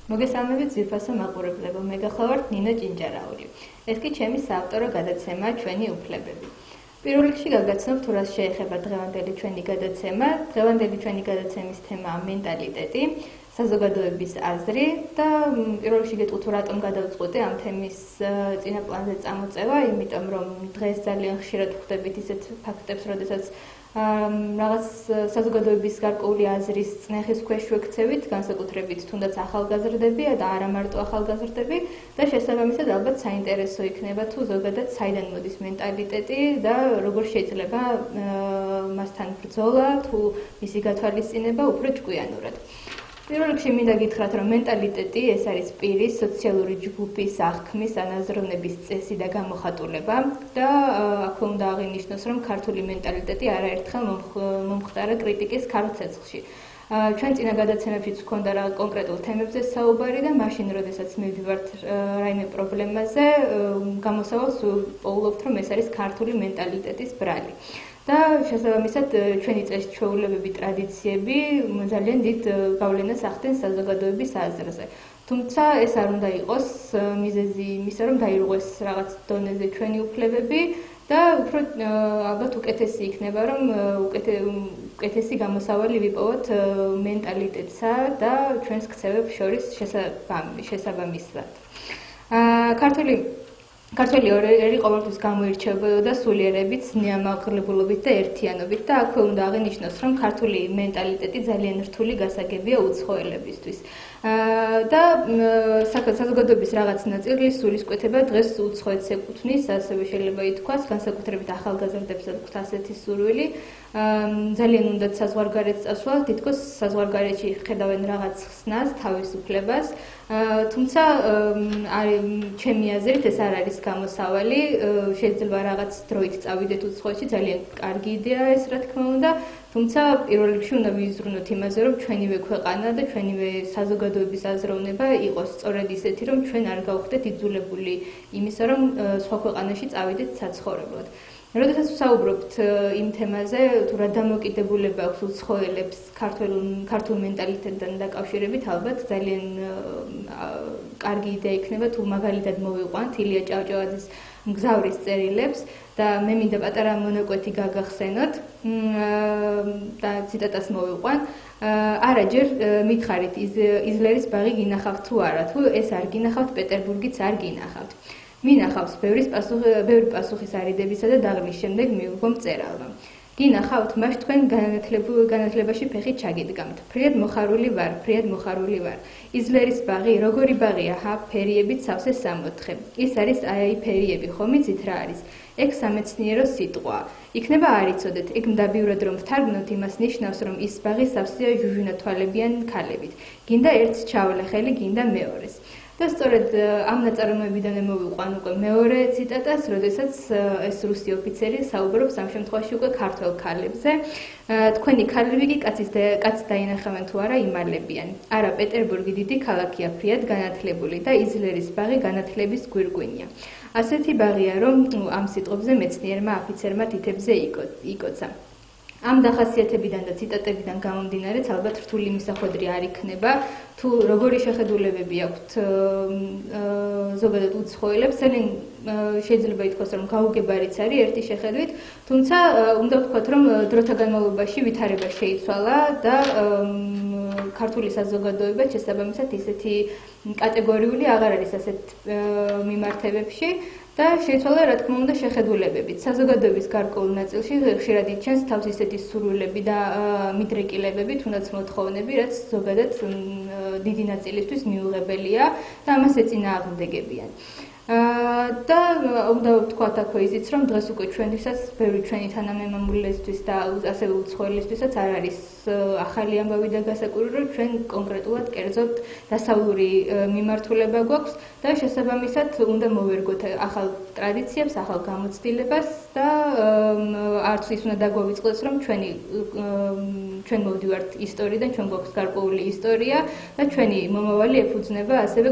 მოგესალმებით ძვირფასო მაყურებლებო, მე გახლავართ ნინო ჭინჭარაური. ეს კი ჩემი საავტორო გადაცემა ჩვენი უფლებები. პირველ რიგში გაგაცნობ თუ რას შეეხება დღევანდელი ჩვენი გადაცემა. დღევანდელი ჩვენი გადაცემის თემაა მენტალიტეტი, საზოგადოების აზრი და პირველ რიგში გეტყვით თუ რატომ გადავწყვიტე ამ თემის წინა პლანზე წამოწევა, იმიტომ რომ დღეს ძალიან ხშირად ვხვდებით ისეთ ფაქტებს, როდესაც რაღაც საზოგადოების გარკვეული აზრის წნეხის ქვეშ ვექცევით, განსაკუთრებით თუნდაც ახალგაზრდები და არა მარტო ახალგაზრდები და შესაბამისად ალბათ საინტერესო იქნება თუ ზოგადად საიდან მოდის მენტალიტეტი და როგორ შეიძლება მასთან ბრძოლა თუ მისი გათვალისწინება უფრო ჭკვიანურად. პირველ რიგში მინდა გითხრათ, რომ მენტალიტეტი ეს არის პირის, სოციალური ჯგუფის, აღქმის, ანაზროვნების წესი და გამოხატულება და აქვე უნდა აღინიშნოს, რომ ქართული მენტალიტეტი არაერთხელ მომხდარა კრიტიკის ქართ ცეცხლში. ჩვენ წინა გადაცემებშიც გვქონდა რა კონკრეტულ თემებზე საუბარი და მაშინ, როდესაც მივდივართ რაიმე პრობლემაზე, გამოსავალს პოულობთ, რომ ეს არის ქართული მენტალიტეტის ბრალი. და შესაბამისად ჩვენი წესჩვეულებები, ტრადიციები ძალიან დიდ გავლენას ახდენს საზოგადოების აზრზე. თუმცა ეს არ უნდა იყოს მიზეზი იმისა, რომ დაირღვეს რაღაც დონეზე ჩვენი უფლებები და უფრო ალბათ უკეთესი იქნება, რომ უკეთესი გამოსავალი ვიპოვოთ მენტალიტეტსა და ჩვენს ქცევებს შორის შესაბამისად. ქართველი ერი ყოველთვის გამოირჩეოდა სულიერებით, ზნეამაღლებულობით და ერთიანობით და აქვე უნდა აღინიშნოს, რომ ქართული მენტალიტეტი ძალიან რთული გასაგებია უცხოელებისთვის. და საზოგადოების რაღაც ნაწილი სულისკვეთება დღეს უცხოეთს ეკუთვნის, ასევე შეიძლება ითქვას, განსაკუთრებით ახალგაზრდებსაც გვაქვს ასეთი სურვილი. ძალიან უნდათ საზღვარგარეთ წასვლა, თითქოს საზღვარგარეთში ხედავენ რაღაც ხსნას, თავისუფლებას. თუმცა ჩემი აზრით ეს არ არის გამოსავალი, შეიძლება რაღაც დროით წავიდეთ უცხოეთში, ძალიან კარგი იდეაა ეს რა თქმა უნდა, თუმცა პირველ რიგში უნდა ვიზრუნოთ იმაზე, რომ ჩვენივე ქვეყანა და ჩვენივე საზოგადოების აზროვნება იყოს სწორედ ისეთი, რომ ჩვენ არ გავხდეთ იძულებული იმისა, რომ სხვა ქვეყანაში წავიდეთ საცხოვრებლად. როდესაც ვსაუბრობთ იმ თემაზე, თუ რა დამოკიდებულება აქვს უცხოელებს ქართულ მენტალიტეტთან დაკავშირებით, ალბათ ძალიან კარგი იდეა იქნება, თუ მაგალითად მოვიყვანთ ილია ჭავჭავაძის მგზავრის წერილებს და მე მინდა პატარა მონაკვეთი გაგახსენოთ და ციტატას მოვიყვან. არაჯერ მითხარით იზლერის ბაღი გინახავთ თუ არა, თუ ეს არ გინახავთ, პეტერბურგიც არ გინახავთ. მინახავს ბევრი პასუხის არიდებისა და დაღლის შემდეგ მივიღო მწერალმა. გინახავთ, მას თქვენ განათლებაში ფეხით ჩაგიდგამთ. ფრიად მოხარული ვარ. იზლერის ბაღი, როგორი ბაღია, ფერიებით სავსე 64. ის არის აი ფერიები, ხომ იცით რა არის? ეგ სამეცნიერო სიტყვაა. იქნება არ იცოდეთ, ეგ მდაბივრად რომ ვთარგმნოთ, იმას ნიშნავს, რომ ის ბაღი სავსეა ჟუჟუნა თვალებიან ქალებით. გინდა ერთს ჩაავლე ხელი, გინდა მეორეს. და სწორედ ამ ნაწარმოებიდან მოვიყვან უკვე მეორე ციტატას, როდესაც ეს რუსი ოფიცერი საუბრობს ამ შემთხვევაში უკვე ქართველ ქალებზე. თქვენი ქალები კი კაცს დაინახავენ თუ არა იმალებიან. არა, პეტერბურგი დიდი ქალაქია, ფრიად განათლებული და იზლერის ბაღი განათლების გვირგვინია. ასეთი ბაღია, რომ ამ სიტყვებზე მეცნიერმა აფიცერმა თითებზე იკოცა. ამ დახასიათებიდან და ციტატებიდან გამომდინარე, ალბათ რთული მისახვედრი არ იქნება, თუ როგორი შეხედულებები აქვთ ზოგადად უცხოელებს, ძალიან შეიძლება ითქვას, რომ გაუგებარიც არის ერთი შეხედვით, თუმცა უნდა ვთქვათ, რომ დროთა განმავლობაში ვითარება შეიცვალა და ქართული საზოგადოება შესაბამისად ისეთი კატეგორიული აღარ არის ასეთ მიმართებებში. და შეიცვალა რა თქმა უნდა შეხედულებებით. საზოგადოების გარკვეულ ნაწილში ხშირად იჩენს თავს ისეთი სურვილები და მიდრეკილებები, თუნდაც მოთხოვნები, რაც ზოგადად დიდი ნაწილისთვის მიუღებელია და ამას ეწინააღმდეგებიან. და უნდა ვთქვათ აქვე ისიც, რომ დღეს უკვე ჩვენთვისაც ბევრი ჩვენი თანამემამულესთვის და ასევე უცხოელისთვისაც არ არის ახალი ამბავი და გასაკვირი, რომ ჩვენ კონკრეტულად კერძოდ დასავლური მიმართულება გვაქვს და შესაბამისად უნდა მოვერგოთ ახალ ტრადიციებს, ახალ გამოცდილებას და არც ის უნდა დაგვავიწყდეს, რომ ჩვენ მოვდივართ ისტორიიდან, ჩვენ გვაქვს გარკვეული ისტორია და ჩვენი მომავალი ეფუძნება ასევე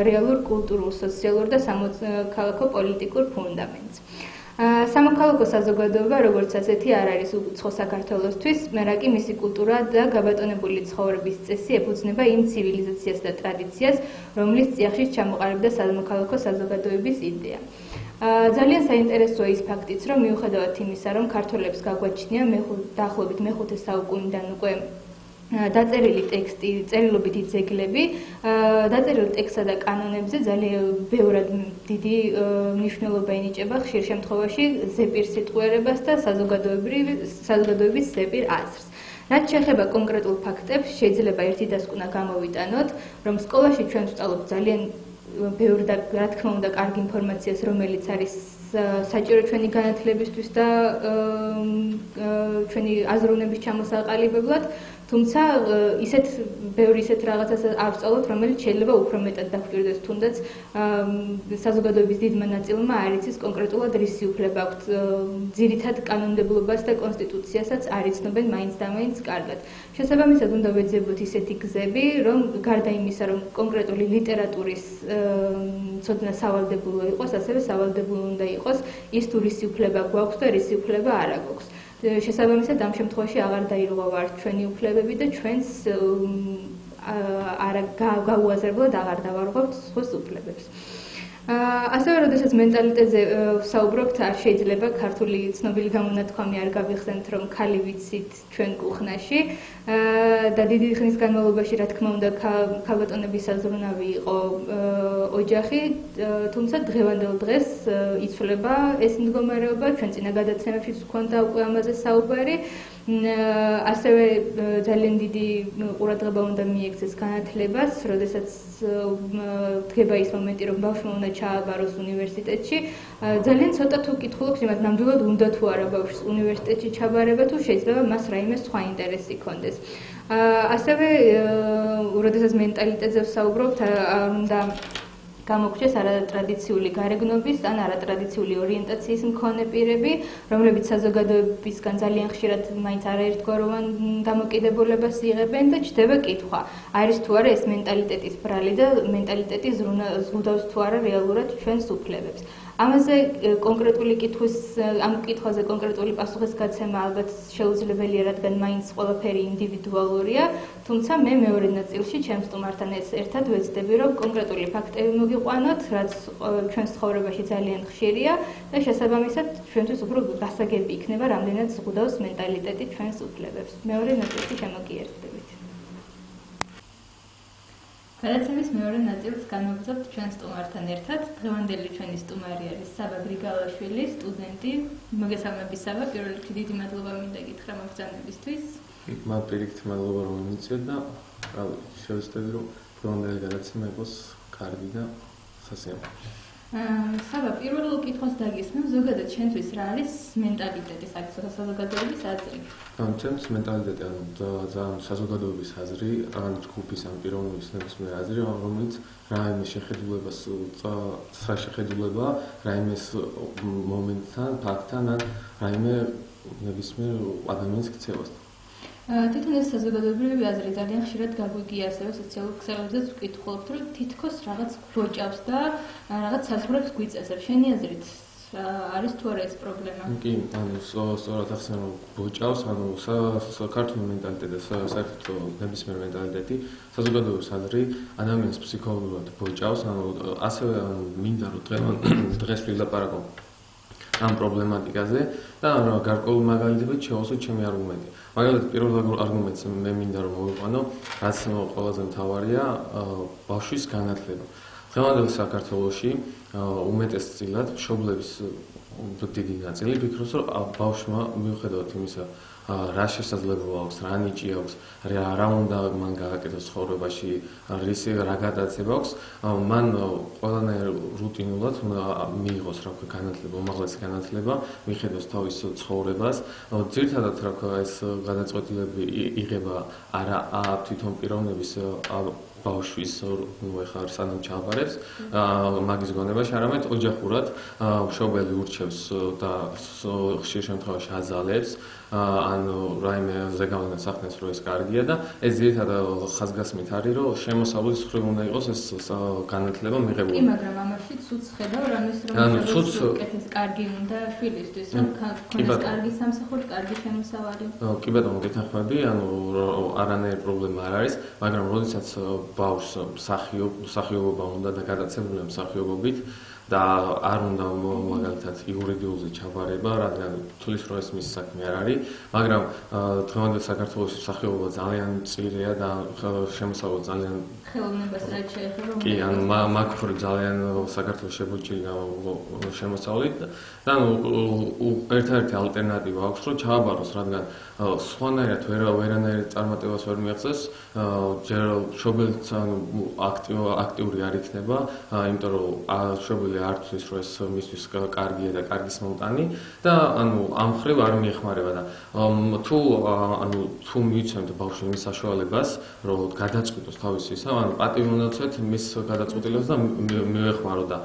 რეალურ კულტურულ, სოციალურ და სამოქალაქო პოლიტიკურ ფუნდამენტს. სამოქალაქო საზოგადოება როგორც ასეთი არ არის უცხო საქართველოსთვის, მაგრამ კი მისი კულტურა და გაბატონებული ცხოვრების წესი ეფუძნება იმ ცივილიზაციას და ტრადიციას, რომლის წიაღშიც ჩამოყალიბდა სამოქალაქო საზოგადოების იდეა. ძალიან საინტერესოა ის ფაქტიც, რომ მიუხედავად იმისა, რომ ქართველებს გაგვაჩნია დაახლოებით მეხუთე საუკუნიდან უკვე დაწერილი ტექსტი, წერილობითი ძეგლები, დაწერილ ტექსტსა და კანონებზე ძალიან ბევრად დიდი მნიშვნელობა ენიჭება ხშირ შემთხვევაში ზეპირ სიტყვიერებას და საზოგადოების ზეპირ აზრს. რაც შეეხება კონკრეტულ ფაქტებს, შეიძლება ერთი დასკვნა გამოვიტანოთ, რომ სკოლაში ჩვენ ვსწავლობთ ძალიან ბევრ და რა თქმა უნდა კარგი ინფორმაციას, რომელიც არის საჭირო ჩვენი განათლებისთვის და ჩვენი აზროვნების ჩამოსაყალიბებლად, თუმცა ბევრი ისეთ რაღაცას არ ვსწავლობთ, რომელიც შეიძლება უფრო მეტად დაგვჭირდეს, თუნდაც საზოგადოების დიდმა ნაწილმა არ იცის კონკრეტულად რისი უფლება აქვთ ძირითად კანონმდებლობას და კონსტიტუციასაც არ იცნობენ მაინც და მაინც კარგად. შესაბამისად უნდა ვეძებოთ ისეთი გზები, რომ გარდა იმისა, რომ კონკრეტული ლიტერატურის ცოდნა სავალდებულო იყოს, ასევე სავალდებულო უნდა იყოს ის თუ რისი უფლება გვაქვს და რისი უფლება არ აქვს. შესაბამისად ამ შემთხვევაში აღარ დაირღვევა ჩვენი უფლებები და ჩვენს გაუაზრებლად აღარ დავარღვევთ სხვის უფლებებს. ასევე, როდესაც მენტალიტეტზე ვსაუბრობთ, არ შეიძლება ქართული ცნობილი გამონათქვამი არ გავიხსენთ, რომ ქალი ვიცით ჩვენ კუხნაში და დიდი ხნის განმავლობაში, რა თქმა უნდა, ქალბატონების საზრუნავი იყო ოჯახი, თუმცა დღევანდელ დღეს იცვლება ეს მდგომარეობა, ჩვენ წინა გადაცემებშიც გვქონდა უკვე ამაზე საუბარი. ასევე ძალიან დიდი ყურადღება უნდა მიექცეს განათლებას, როდესაც დგება ის მომენტი, რომ ბავშვმა უნდა ჩააბაროს უნივერსიტეტში. ძალიან ცოტა თუ კითხულობს იმას, ნამდვილად უნდა თუ არა ბავშვს უნივერსიტეტში ჩაბარება, თუ შეიძლება მას რაიმე სხვა ინტერესი ჰქონდეს. ასევე, როდესაც მენტალიტეტზე ვსაუბრობთ, უნდა გამოგვჩეს არატრადიციული გარეგნობის ან არატრადიციული ორიენტაციის მქონე პირები, რომლებიც საზოგადოებისგან ძალიან ხშირად მაინც არაერთგვაროვან დამოკიდებულებას იღებენ და ჩდება კითხვა, არის თუ არა ეს მენტალიტეტის ბრალი და მენტალიტეტი ზღუდავს თუ არა რეალურად ჩვენს უფლებებს. ამაზე კონკრეტული ამ კითხვაზე კონკრეტული პასუხის გაცემა ალბათ შეუძლებელია, რადგან მაინც ყველაფერი ინდივიდუალურია, თუმცა მე მეორე ნაწილში ჩემს სტუმართან ერთად ვეცდები, რომ კონკრეტული ფაქტები მოგიყვანოთ, რაც ჩვენს ცხოვრებაში ძალიან ხშირია და შესაბამისად ჩვენთვის უფრო გასაგები იქნება, რამდენად ზღუდავს მენტალიტეტი ჩვენს უფლებებს. მეორე ნაწილში შემოგიერთდებით. გადაცემის მეორე ნაწილს განვაგრძობთ ჩვენ სტუმართან ერთად. დღევანდელი ჩვენი სტუმარი არის საბა გრიგალაშვილი, სტუდენტი. მოგესალმებით საბა, პირველ რიგში დიდი მადლობა მინდა გითხრა მოგზაურობისთვის. მათ პირიქით მადლობა რომ მომიწევთ და შევეცდები რომ დღევანდელი გადაცემა იყოს კარგი და სასიამოვნო. საბა, პირველ კითხვას დაგისმევ, ზოგადად ჩვენთვის რა არის მენტალიტეტი, საზოგადოების აზრი? ჩვენთვის მენტალიტეტი ძალიან საზოგადოების აზრი, რაღაც ჯგუფის ან პიროვნების ნებისმიერ აზრი, რომელიც რაიმე შეხედულებას შეხედულება, რაიმე მომენტთან, ფაქტთან ან რაიმე ნებისმიერ ადამიანის ქცევასთან. თვითონ ეს საზოგადოებრივი აზრი ძალიან ხშირად გაგვიგია ასევე სოციალურ ქსელებზეც ვკითხულობთ, რომ თითქოს რაღაც გვოჭავს და რაღაც საზღვრებს გვიწესებს. შენი აზრით არის თუ არა ეს პრობლემა? კი, სწორად ახსენე რომ გვოჭავს, საქართველოს მენტალიტეტი და საერთოდ ნებისმიერ მენტალიტეტი, საზოგადოების აზრი ადამიანს ფსიქოლოგიურად გვოჭავს, ასევე მინდა რომ დღეს ვილაპარაკო ამ პრობლემატიკაზე და გარკვეულ მაგალითებით შევასვათ ჩემი არგუმენტი. მაგალითად, პირველ არგუმენტს მე მინდა რომ მოვიყვანო, რაც ყველაზე მთავარია ბავშვის განათლება. დღევანდელ საქართველოში უმეტესწილად მშობლების დიდი ნაწილი ფიქრობს, რომ ბავშვმა მიუხედავად იმისა, რა შესაძლებლობა აქვს, რა ნიჭი აქვს, რა უნდა მან გააკეთოს ცხოვრებაში, რა გადაცემა აქვს, მან ყველანაირ რუტინულად უნდა მიიღოს განათლება, უმაღლესი განათლება, მიხედოს თავის ცხოვრებას. ძირითადად ეს გადაწყვეტილებები იღება არა თვითონ პიროვნების ბავშვის ეხლა სანამ ჩააბარებს მაგის გონებაში, არამედ ოჯახურად მშობელი ურჩევს და ხშირ შემთხვევაში აზალებს ანუ რაიმე ზეგავლენა სახნეს რო ეს კარგია და ეს ძირითადად ხაზგასმით არის რომ შემოსავლის მხრივ უნდა იყოს ეს განათლება მიღებული. კი, მაგრამ ამაში ცუც ხედავ რამის რომ უკეთეს კარგი უნდა შვილისთვის რომ ქონდეს კარგი სამსახური, კარგი შემოსავალი. კი ბატონო, გეთანხმები, ანუ არანაირი პრობლემა არ არის, მაგრამ როდესაც ბავშვს მსახიობობა უნდა და გადაცემულია მსახიობობით და არ უნდა მაგალითად იურიდიულზე ჩაბარება, რადგან თulis რომ ეს მის საქმე არ არის, მაგრამ დღევანდელ საქართველოში მსახიობობა ძალიან მწირეა და შემოსავლა ძალიან ხელოვნებას რაც შეეხება. კი, ანუ მაგ ძალიან საქართველოს შეგუჭირდა შემოსავლით და ერთ-ერთი ალტერნატივა აქვს რომ ჩააბაროს, რადგან სხვანაირად ვერანაირ წარმატებას ვერ მიაღწევს, ჯერ მშობელიც აქტიური არ იქნება, იმიტომ რომ მშობელი არ თვლის რომ ეს მისთვის კარგია და კარგის მომტანი და ანუ ამ მხრივ არ მიეხმარება და თუ მივიცემთ ბავშვი მის საშუალებას რომ გადაწყვიტოს თავისი ისა, ანუ პატივი უნდა ვცეთ მის გადაწყვეტილებას და მივეხმარო და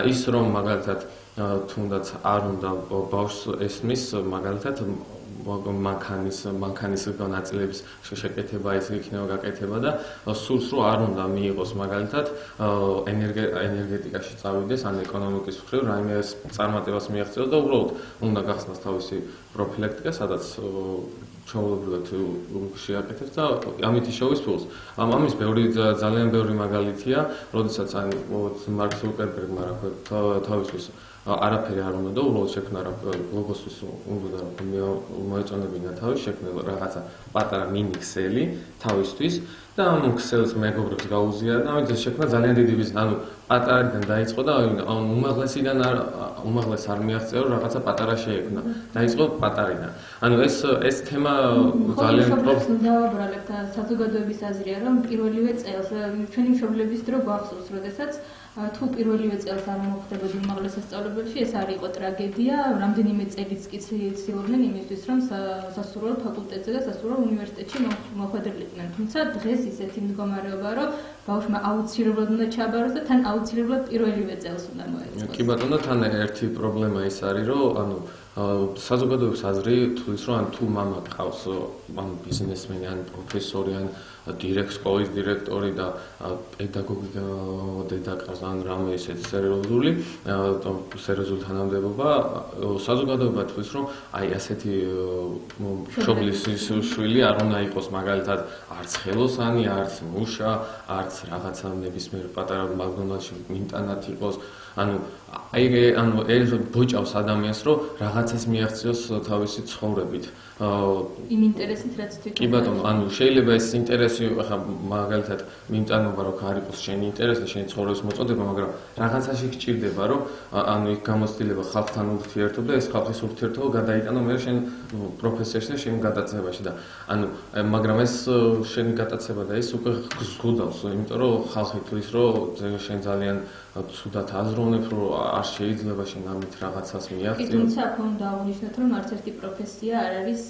ის რომ მაგალითად თუნდაც არ უნდა ბავშვს ესმის მაგალითად მანქანის ნაწილების შეკეთება ის იქნება გაკეთება და სულს რომ არ უნდა მიიღოს მაგალითად ენერგეტიკაში წავიდეს ან ეკონომიკის მხრივ რაიმე წარმატებას მიაღწიოს და უბრალოდ უნდა გახსნას თავისი პროფილაქტიკა, სადაც ჩვეულებრივად შეაკეთებს და ამით იშოვის ფულს. ამის ძალიან ბევრი მაგალითია, როდესაც მარკ ზუკერბერგმა თავისთვის არაფერი არ უნდა და უბრალოდ შექმნა ლოგოსთვის უნდა და მოეწონებინა თავის შექმნა რაღაცა პატარა მინი ქსელი თავისთვის და ამ ქსელს მეგობრებს გაუზია და ამით შექმნა ძალიან დიდი ბიზნესი. ანუ პატარიდან დაიწყო და უმაღლეს არ მიაღწია რომ რაღაცა პატარა შეექმნა. დაიწყო პატარიდან. ანუ ეს თემა ძალიან დავაბრალებთ საზოგადოების აზრია რომ პირველივე წელს ჩვენი მშობლების დრო გვახსოვს, როდესაც თუ პირველივე წელს არ მოხდებოდა უმაღლეს სასწავლებელში, ეს არ იყო ტრაგედია, რამდენიმე წელიც კი ცდილობდნენ იმისთვის, რომ სასურველ ფაკულტეტზე და სასურველ უნივერსიტეტში მოხვედრილიყვნენ. თუმცა დღეს ისეთი მდგომარეობაა, რომ ბავშვმა აუცილებლად უნდა ჩააბაროს და თან აუცილებლად პირველივე წელს უნდა მოეწყოს. კი ბატონო, თან ერთი პრობლემა ის არის, რომ საზოგადოების აზრი თulis რომ თუ მამა გყავს ან ბიზნესმენი ან პროფესორი ან სკოლის დირექტორი და პედაგოგი დედა ყავს ან რამე ისეთი სერიოზული თანამდებობა, საზოგადოება თulis რომ აი ასეთი მშობლის შვილი არ უნდა იყოს მაგალითად არც ხელოსანი, არც მუშა, არც რაღაცა ნებისმიერ პატარა მაგდონალდში მიმტანად იყოს. ანუ ეს ბოჭავს ადამიანს რომ რაღაცას მიაღწიოს თავისი ცხოვრებით. იმ ინტერესით რაც თვითონ. კი ბატონო, ანუ შეიძლება ეს ინტერესი ახლა მაგალითად მიმტანობა რო არ იყოს შენი ინტერესი, შენი ცხოვრების მოწოდება, მაგრამ რაღაცაში გჭირდება რომ ანუ იქ გამოცდილება ხალხთან ურთიერთობა და ეს ხალხის ურთიერთობა გადაიტანო მე შენ პროფესიაში და შენ გადაცემაში და ანუ მაგრამ ეს შენი გადაცემა და ეს უკვე გზუდავს, იმიტომ რომ ხალხი თulis რომ შენ ძალიან ცუდად აზროვნებ რომ არ შეიძლება შენ ამით რაღაცას მიაღწიო. თუმცა აქ უნდა აღნიშნოთ რომ არც ერთი პროფესია არ არის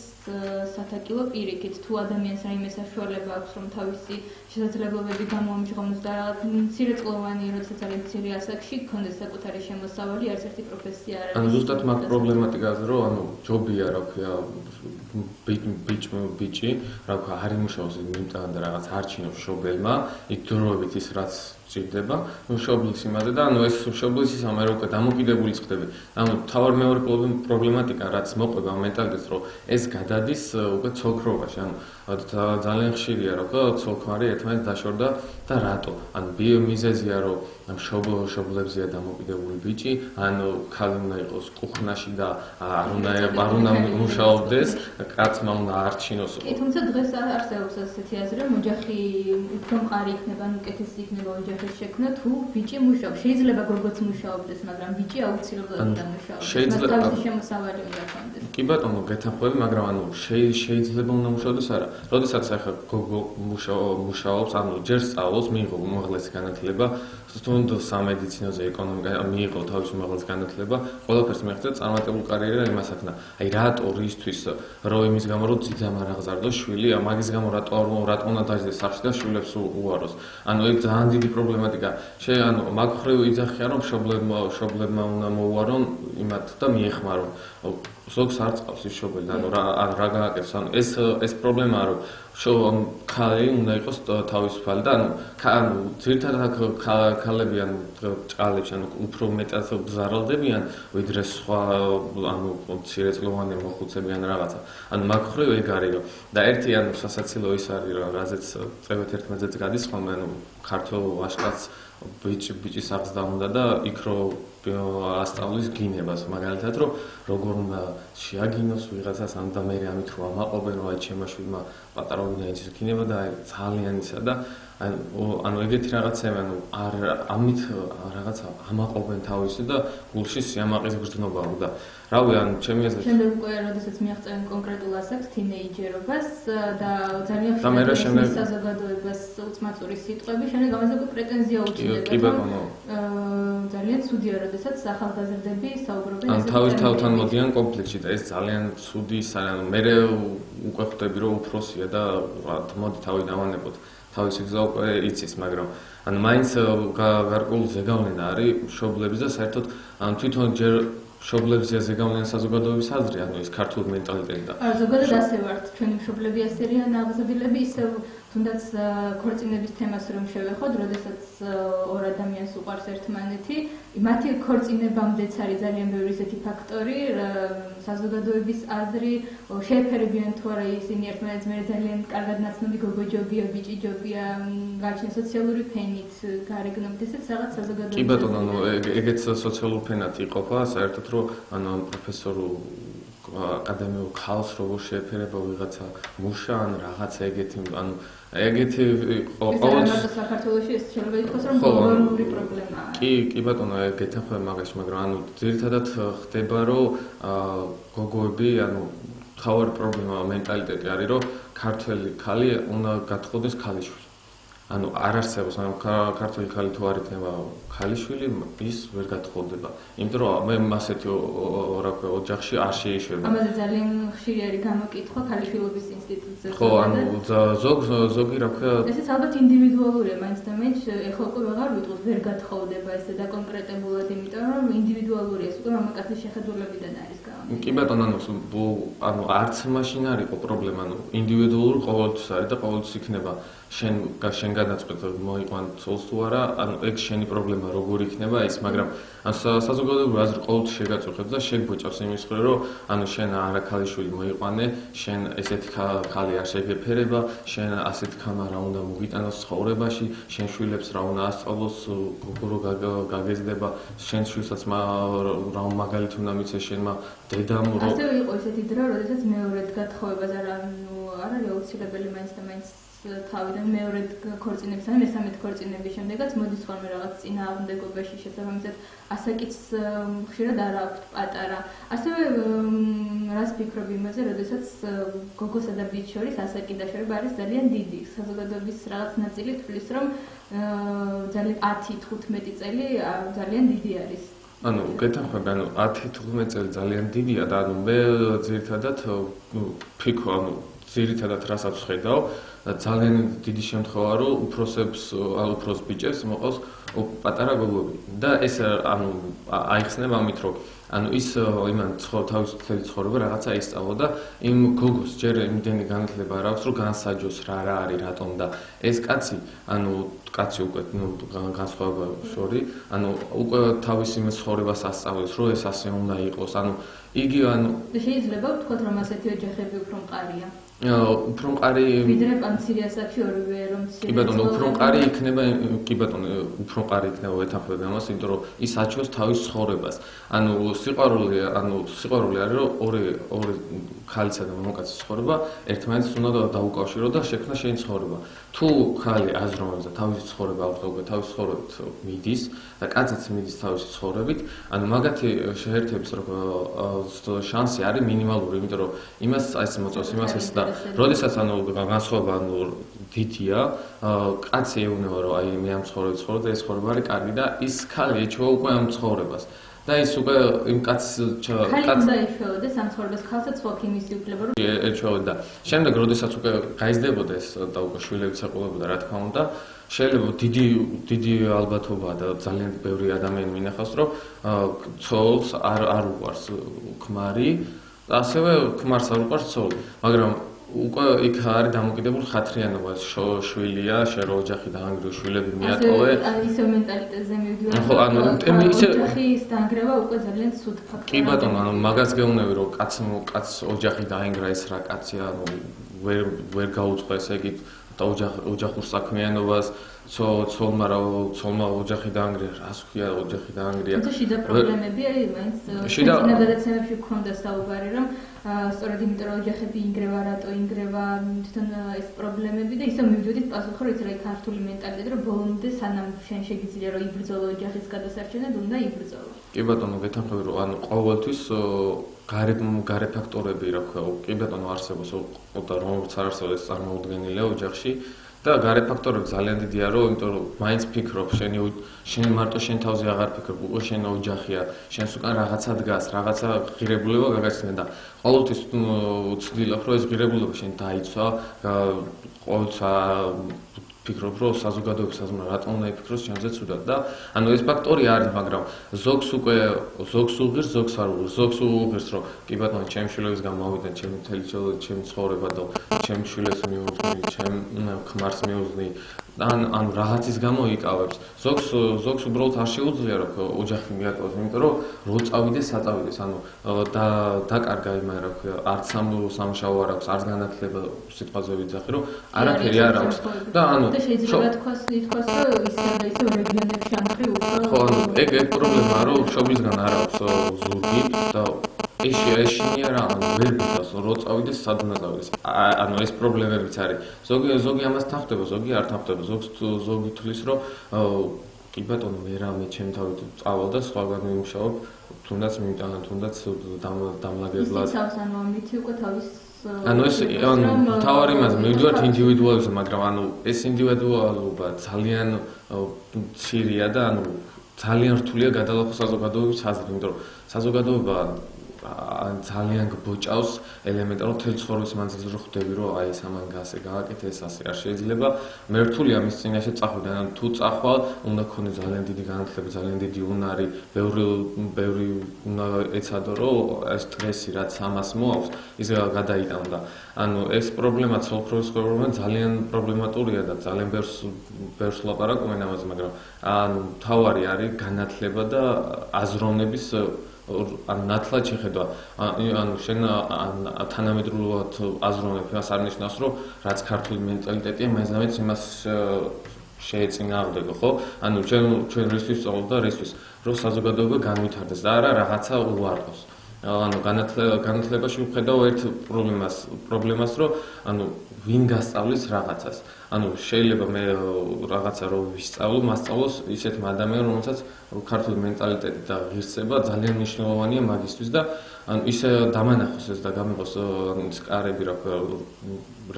სათაკილო პირიქით. თუ ადამიანს რაიმე საშუალება აქვს რომ თავისი შესაძლებლობები გამოამჟღავნოს და მცირეწლოვანი, როდესაც არის მცირე ასაკში, გქონდეს საკუთარი შემოსავალი, არც ერთი პროფესია არ არის. ანუ ზუსტად მაგ პრობლემატიკაზე რომ ჯობია რა ქვია ბიჭი, რა ქვია არ იმუშაოს იმიტომ და რაღაც არ ჩინოს მშობელმა, იქ დროებით ის რაც ჭირდება მშობლის იმაზე და ანუ ეს მშობლის ის ამერ უკვე დამოკიდებულიც ხდება. ანუ თავარ მეორე პრობლემატიკა რაც მოყვება მენტალიტეტს რომ ეს გადადის უკვე ცოლქრობაში. ანუ ძალიან ხშირია რომ ცოლქმარი ერთმანეთს დაშორდა და რატო? ანუ მიზეზია რომ მშობლებზეა დამოკიდებული ბიჭი, ანუ ქალი უნდა იყოს კუხნაში და არ უნდა მუშაობდეს, კაცმა უნდა არჩინოს. კი, თუმცა დღეს არსებობს ასეთი აზრი, რომ ოჯახი უფრო მყარი იქნება, უკეთესი იქნება ოჯახი საერთოდ შექმნა თუ ბიჭი მუშაობს. შეიძლება გოგოც მუშაობდეს, მაგრამ ბიჭი აუცილებლად უნდა მუშაობდეს. მას თავისი შემოსავალი უნდა ჰქონდეს. კი ბატონო, გეთანხმები, მაგრამ შეიძლება უნდა მუშაობდეს არა. როდესაც ახლა გოგო მუშაობს, ჯერ სწავლობს, მიიღო უმაღლესი განათლება, თუნდ სამედიცინოზე, ეკონომიკა, მიიღო თავისი უმაღლესი განათლება, ყველაფერს მიაღწია, წარმატებული კარიერა იმას აქნა. აი რატო რისთვის, რომ იმის გამო რომ ძიძამ არ აღზარდოს შვილი, მაგის გამო რატო უნდა დაждდეს სახში და შვილებს უაროს. ეგ ძალიან დიდი პრობლემატიკაა. მაგ ხრივ იძახიან, რომ მშობლებმა უნდა მოუარონ იმათ და მიეხმარონ. ზოგს არ წავს ის შობელი, რა გააკეთოს. ეს პრობლემაა, რომ ქალი უნდა იყოს თავისუფალი და ძირითადად ქალები ჭყალებში უფრო მეტად ბზარალდებიან, ვიდრე სხვა მცირეწლოვანი მოხუცები ან რაღაცა. მაგ ხრივ ეგ არის, რომ და ერთი სასაცილო ის არის, რომ რაზეც წევეთ ერთმანეთს გადის ხოლმე, ქართველ ვაჟკაცს ბიჭის აღზრდა უნდა და იქ რომ ასწავლის გინებას, მაგალითად, რომ როგორ უნდა შეაგინოს ვიღაცას, და მე ამით რომ ამაყობენ, რომ აი ჩემმა შვილმა პატარაობიდან იცის გინება და ძალიან ისა და ეგეთი რაღაცები, ამით რაღაცა ამაყობენ თავისი და გულში სიამაყის გრძნობა უნდა. რავი, ჩემი აზრით. შემდეგ უკვე როდესაც მიაღწევენ კონკრეტულ ასაკს, თინეიჯერობას და ძალიან ხშირად საზოგადოებას უცმაწური სიტყვები, შემდეგ ამაზე უკვე პრეტენზია უჩნდება. კი ბატონო. ძალიან ცუდია, როდესაც ახალგაზრდები საუბრობენ ესეთ თავის თავთან მოდიან კონფლიქტში და ეს ძალიან ცუდი ის არის. მე უკვე ხვდები, რომ უფროსია და მოდი თავი დავანებოთ. თავისი გზა უკვე იცის, მაგრამ მაინც გარკვეული ზეგავლენა არის მშობლების და საერთოდ თვითონ ჯერ მშობლების ზეგავლენა საზოგადოების აზრი, ის ქართული მენტალიტეტი და ზოგადად ასე ვართ, ჩვენი მშობლები ასე არიან აღზრდილები, ისევ თუნდაც ქორწინების თემას რომ შევეხოთ, როდესაც ორ ადამიანს უყვარს ერთმანეთი, მათი ქორწინებამდეც არის ძალიან ბევრი ისეთი ფაქტორი, საზოგადოების აზრი, შეეფერებიან თუ არა ისინი ერთმანეთს, მე ძალიან კარგად ნაცნობი გოგოჯობია, ბიჭიჯობია, გაჩნია სოციალური ფენით, გარეგნობით, ესეც რაღაც საზოგადოების. კი ბატონო, ეგეც სოციალური ფენად იყოფა, საერთოდ რომ პროფესორი აკადემიურ ქალს როგორ შეეფერება ვიღაცა მუშა ან რაღაცა ეგეთი ყოველთვის საქართველოში ეს შეიძლება ითქვას რომ გლობალური პრობლემაა. კი ბატონო, გეთანხმები მაგაში, მაგრამ ძირითადად ხდება რომ გოგოები მთავარი პრობლემა მენტალიტეტი არის რომ ქართველი ქალი უნდა გათხოვდეს ქალიშვილი. არ არსებობს ქართველი ქალი თუ არ იქნება ქალიშვილი, ის ვერ გათხოვდება. იმიტომ რომ მე ასეთი ოჯახში არ შეიშვება. ამაზე ძალიან ხშირი არის გამოკითხვა ქალიშვილობის ინსტიტუტზე. ხო, ზოგი რა ქვია. ესეც ალბათ ინდივიდუალურია, მაინც და მაინც ეხლა უკვე ვეღარ ვიტყვის ვერ გათხოვდება ესე დაკონკრეტებულად, იმიტომ რომ ინდივიდუალურია, ეს უკვე მამაკაცის შეხედულებიდან არის გამომდინარე. კი ბატონო, არც მაშინ არ იყო პრობლემა, ინდივიდუალური ყოველთვის არის და ყოველთვის იქნება. შენ გადაწყვეტ მოიყვან ცოლს თუ არა, ეგ შენი პრობლემა როგორ იქნება ის, მაგრამ საზოგადოებრივი აზრი ყოველთვის შეგაწუხებს და შეგბოჭავს იმის მხრივ, რომ შენ არა ქალიშვილი მოიყვანე, შენ ესეთი ქალი არ შეგეფერება, შენ ასეთი ქამა რა უნდა მოგიტანოს ცხოვრებაში, შენ შვილებს რა უნდა ასწავლოს, გოგო გაგეზდება, შენ შვილსაც რა მაგალითი უნდა მიცეს შენმა დედამ. ასევე იყო ესეთი დრო, როდესაც მეორედ გათხოვებას არ არის აუცილებელი მაინც და მაინც თავიდან მეორედ ქორწინების ან მესამედ ქორწინების შემდეგაც მოდის ხოლმე რაღაც წინააღმდეგობაში შესაბამისად ასაკიც ხშირად არ აქვთ პატარა. ასევე რას ფიქრობ იმაზე, როდესაც გოგოსა და ბიჭს შორის ასაკი დაშორება არის ძალიან დიდი. საზოგადოების რაღაც ნაწილი თვლის, რომ ძალიან 10-15 წელი ძალიან დიდი არის. გეთანხმები, 10-15 წელი ძალიან დიდია და მე ძირითადად ფიქრობ, ძირითადად რასაც ხედავ, ძალიან დიდი შემთხვევაა, რომ უფროს ბიჭებს მოყავს პატარა გოგოები და ეს აიხსნება ამით, რომ ის იმან თავის მთელი ცხოვრება რაღაცა ისწავლა და იმ გოგოს ჯერ იმდენი განათლება არ აქვს, რომ განსაჯოს რა არის, რატომ და ეს კაცი უკვე განსხვავება შორი, უკვე თავის იმ ცხოვრებას ასწავლის, რომ ეს ასე უნდა იყოს, იგი შეიძლება ვთქვათ, რომ ასეთი ოჯახები უფრო მყარია. უფრო მყარი ვიდრე პანცირი ასაკში ორივე რომ კი ბატონო, უფრო მყარი იქნება, კი ბატონო, უფრო მყარი იქნება ვეთანხმები ამას, იმიტომ რომ ის აჩვენს თავის ცხოვრებას. ანუ სიყვარული არის რომ ორი ქალისა და მამაკაცის ცხოვრება ერთმანეთს უნდა დაუკავშირო და შექმნა შენი ცხოვრება. თუ ქალი აზროვნებს და თავისი ცხოვრება აღწევდა თავის ცხოვრებით მიდის და კაციც მიდის თავისი ცხოვრებით, ანუ მაგათი შეერთების შანსი არის მინიმალური, იმიტომ რომ იმას ეს მოწევს, იმას ეს და როდესაც განსხვავება დიდია, კაცი ეუბნება რომ აი მე ამ ცხოვრებით ცხოვრობ და ეს ცხოვრება არის კარგი და ის ქალი ეჩვევა უკვე ამ ცხოვრებას. და ის უკვე იმ კაცს უნდა ეჩვეოდეს ამ ცხოვრებას, ქალსაც ხო იმისი უფლება რომ ეჩვეოდა. შემდეგ როდესაც უკვე გაიზრდებოდა ეს და უკვე შვილებიც ეყოლებოდა, რა თქმა უნდა, შეიძლება დიდი ალბათობაა და ძალიან ბევრი ადამიანი მინახავს, რომ ცოლს არ უყვარს ქმარი, ასევე ქმარს არ უყვარს ცოლი, მაგრამ უკვე იქ არის დამოკიდებული ხათრიანობა, შვილია, შენ რო ოჯახი დაანგრიო, შვილები მიატოვე. ისე მენტალიტეტზე მივიდივარ. ხო, ოჯახის დაანგრევა უკვე ძალიან ცუდ ფაქტორია. კი ბატონო, მაგას გეუბნები, რომ კაცს ოჯახი დაინგრა, ეს რა კაცია, ვერ გაუწყო ესე იგი ოჯახურ საქმიანობას, ცოლმა ოჯახი დაანგრია, რას ქვია ოჯახი დაანგრია. თუმცა შიდა პრობლემებია, მაინც შინაგადაცემებში გქონდა საუბარი, რომ სწორედ იმიტომ რომ ოჯახები ინგრევა, რატო ინგრევა, თვითონ ეს პრობლემები და ისე მივიდოდით პასუხი, რომ იცი რა ქართული მენტალიტეტი, რომ ბოლომდე სანამ შენ შეგიძლია რომ იბრძოლო ოჯახის გადასარჩენად, უნდა იბრძოლო. კი ბატონო, გეთანხმები რომ ანუ ყოველთვის გარე ფაქტორები რა ქვია, კი ბატონო არსებობს და რომელიც არ არსებობს წარმოუდგენელია ოჯახში. და გარე ფაქტორები ძალიან დიდია, რომ იმიტომ რომ მაინც ფიქრობ, შენ მარტო შენ თავზე აღარ ფიქრობ, უკვე შენ ოჯახია, შენს უკან რაღაცა დგას, რაღაცა ღირებულება გაგაჩნია და ყოველთვის ვცდილობ, რომ ეს ღირებულება შენ დაიცვა, ყოველთვის ფიქრობ, რომ საზოგადოების აზრმა რატომ უნდა იფიქროს შენზე ცუდად და ანუ ეს ფაქტორი არის, მაგრამ ზოგს უღირს, ზოგს არ უღირს, ზოგს უღირს, რომ კი ბატონო, ჩემი შვილების გამოვიდან, ჩემი ცხოვრება და ჩემი შვილებს მიუძღვნი, ჩემ ქმარს მიუძღვნი, ანუ რაღაცის გამო იკავებს. ზოგს უბრალოდ არ შეუძლია რომ ოჯახი მიატოვოს, იმიტომ რომ რო წავიდეს, საწავიდეს, ანუ დაკარგა იმან რა ქვია, არც სამუშაო არ აქვს, არც განათლება სიტყვაზე ვიძახი, რომ არაფერი არ აქვს. და ანუ შეიძლება ითქვას, რომ ისე რეგიონებში ამხრი უფრო ხო, ანუ ეგ პრობლემაა, რომ შობლისგან არ აქვს ზურგი და ეშინია რა, ანუ ვერ გიტოს, რო წავიდეს, სად უნდა წავიდეს. ანუ ეს პრობლემებიც არის. ზოგი ამას თანხდება, ზოგი არ თანხდება. ზოგი თulis, რომ კი ბატონო, მე რამე ჩემ თავით წავალ და სხვაგან ვიმუშაობ, თუნდაც მიმტანა, თუნდაც დამლაგებლად. ისიც ანუ ამით უკვე თავის ანუ ეს თავარი იმაზე მივიდივართ ინდივიდუალიზმზე, მაგრამ ანუ ეს ინდივიდუალობა ძალიან მცირეა და ანუ ძალიან რთულია გადალახოს საზოგადოების აზრი, იმიტომ რომ საზოგადოება ძალიან გბოჭავს ელემენტარულ მთელ ცხოვრების მანძილზე რომ ხვდები რომ აი ეს ამან გასე გააკეთე ეს ასე არ შეიძლება მე რთულია მის წინაშე წახვიდე ან თუ წახვალ უნდა ქონდეს ძალიან დიდი განათლება ძალიან დიდი უნარი ბევრი უნდა ეცადო რომ ეს სტრესი რაც ამას მოაქვს ის გადაიტანო და ანუ ეს პრობლემა ცოლ-ქმრის პრობლემა ძალიან პრობლემატურია და ძალიან ბევრს ლაპარაკობენ ამაზე მაგრამ ანუ თავარი არის განათლება და აზროვნების ან ნათლად შეხედვა ანუ შენ თანამედროვედ აზროვნებ მას არ ნიშნავს რომ რაც ქართული მენტალიტეტია მაინც იმას შეეწინააღმდეგო ხო ანუ ჩვენ რისთვის სწავლობ და რისთვის რომ საზოგადოება განვითარდეს და არა რაღაცა უარყოს ანუ განათლებაში ვხედავ ერთ პრობლემას რომ ანუ ვინ გასწავლის რაღაცას ანუ შეიძლება მე რაღაცა რომ ვისწავლო მასწავლოს ისეთმა ადამიანებმა რომელსაც ქართული მენტალიტეტი და ღირსება ძალიან მნიშვნელოვანია მაგისთვის და ანუ ისე დამანახოს ეს და გამიღოს ის კარები რა ქვია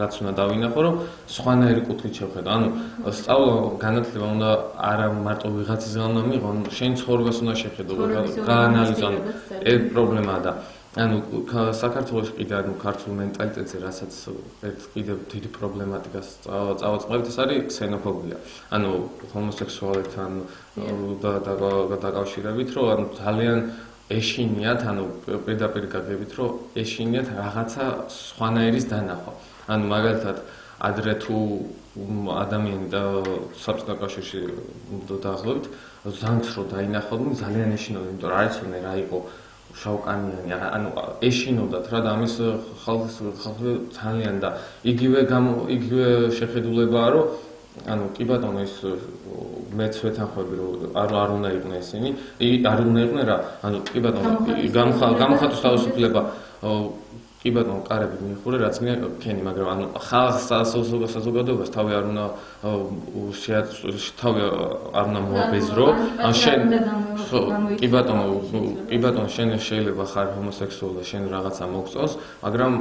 რაც უნდა დავინახო რომ სხვანაირი კუთხით შევხედო ანუ სწავლა განათლება უნდა არა მარტო ვიღაცისგან უნდა მიიღო შენ ცხოვრებას უნდა შეხედო გაანალიზო ეს პრობლემაა და ანუ საქართველოში კიდე ანუ ქართულ მენტალიტეტზე რასაც ერთ კიდევ დიდი პრობლემატიკას წავაწყებთ ეს არის ქსენოფობია ანუ ჰომოსექსუალებთან დაკავშირებით რომ ანუ ძალიან ეშინიათ ანუ პირდაპირ გაგებით რომ ეშინიათ რაღაცა სხვანაირის დანახვა ანუ მაგალითად ადრე თუ ადამიანი და საბჭოთა კავშირში დაახლოებით ზანთს რო დაინახავდნენ ძალიან ეშინოდნენ იმიტომ რომ არ იცოდნენ რა იყო შავკანიანი, ანუ ეშინოდათ რა და ამის ხალხს ძალიან და იგივე შეხედულებაა, რომ ანუ კი ბატონო ის მეც ვეთანხმები რომ არ უნდა იყვნენ ისინი, არ უნდა იყვნენ რა, ანუ კი ბატონო გამოხატვის თავისუფლება კი ბატონო კარები მიიხურე რაც მქენი, მაგრამ ანუ ხალხს საზოგადოებას თავი არ უნდა თავი არ უნდა მოაბეზრო, ან შენ კი ბატონო შენ შეიძლება ხარ ჰომოსექსუალი და შენ რაღაცა მოგწონს, მაგრამ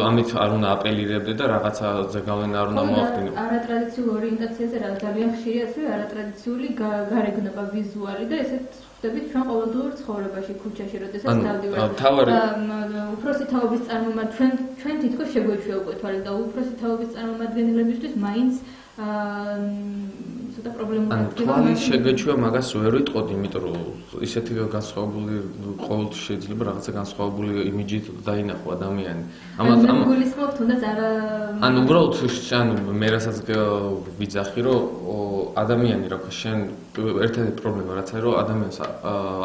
ამით არ უნდა აპელირებდე და რაღაცაზე გავლენა არ უნდა მოახდინო. არატრადიციული ორიენტაციაზე რა ძალიან ხშირი ასევე არატრადიციული გარეგნობა ვიზუალი და ესეც ხდებით ჩვენ ყოველდღიურ ცხოვრებაში, ქუჩაში, როდესაც დავდივართ. უფროსი თაობის წარმომადგენლები ჩვენ თითქოს შეგვეჩვია უკვე თვალით და უფროსი თაობის წარმომადგენლებისთვის მაინც ცოტა პრობლემაა. თვალით შეგეჩვია, მაგას ვერ ვიტყოდი, იმიტომ რომ ისეთი განსხვავებული ყოველთვის შეიძლება რაღაცა განსხვავებული იმიჯით დაინახო ადამიანი. ამას გულისხმობ თუნდაც არა ანუ უბრალოდ მე რასაც ვიძახი, რომ ადამიანი რა ქვია, შენ ერთ-ერთი პრობლემა რაც არის, რომ ადამიანს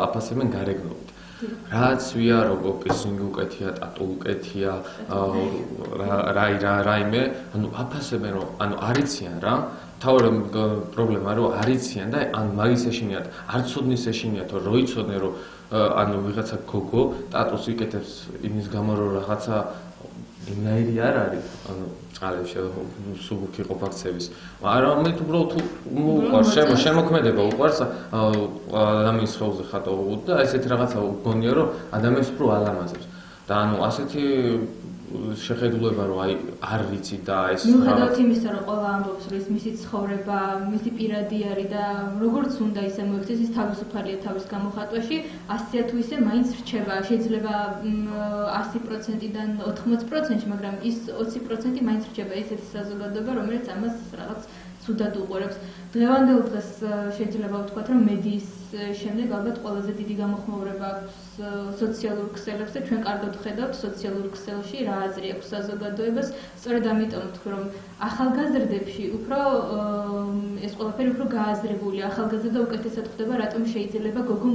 აფასებენ გარეგნობით. რაც ვიარო გოპისინგი უკეთია, ტატუ უკეთია, რაიმე, ანუ აფასებენ რომ ანუ არიციან რა. თავი პრობლემა რომ არიციან და ან მაგის ეშინიათ, არ ცოდნის ეშინიათ, რო იცოდნენ რომ ანუ ვიღაცა გოგო ტატუს იკეთებს იმის გამო რომ რაღაცა იმნაირი არ არის, ანუ წყალებში სუბუქი ყოფაქცევის. არამედ უბრალოდ უყვარს შემოქმედება, უყვარს ადამიანის ხელზე ხატო და ესეთ რაღაცა გონია რომ ადამიანს უფრო ალამაზებს. და ანუ ასეთი შეხედულება რომ აი არ ვიცი და ეს მიუხედავად იმისა რომ ყველა ამბობს რომ ეს მისი ცხოვრება, მისი პირადი არის და როგორც უნდა ისე მოიქცეს ის თავისუფალია თავის გამოხატვაში, 100-ია თუ ისე მაინც რჩება, შეიძლება 100%-დან 80%-ში, მაგრამ ის 20% მაინც რჩება ესეთი საზოგადოება, რომელიც ამას რაღაც ცუდად უყურებს. დღევანდელ დღეს შეიძლება ვთქვათ, რომ მედიის შემდეგ ალბათ ყველაზე დიდი გამოხმაურება აქვს სოციალურ ქსელებზე. ჩვენ კარგად ვხედავთ სოციალურ ქსელში რა აზრი აქვს საზოგადოებას. სწორედ ამიტომ ვთქვი, რომ ახალგაზრდებში უფრო ეს ყველაფერი უფრო გააზრებულია. ახალგაზრდა უკეთესად ხვდება, რატომ შეიძლება გოგომ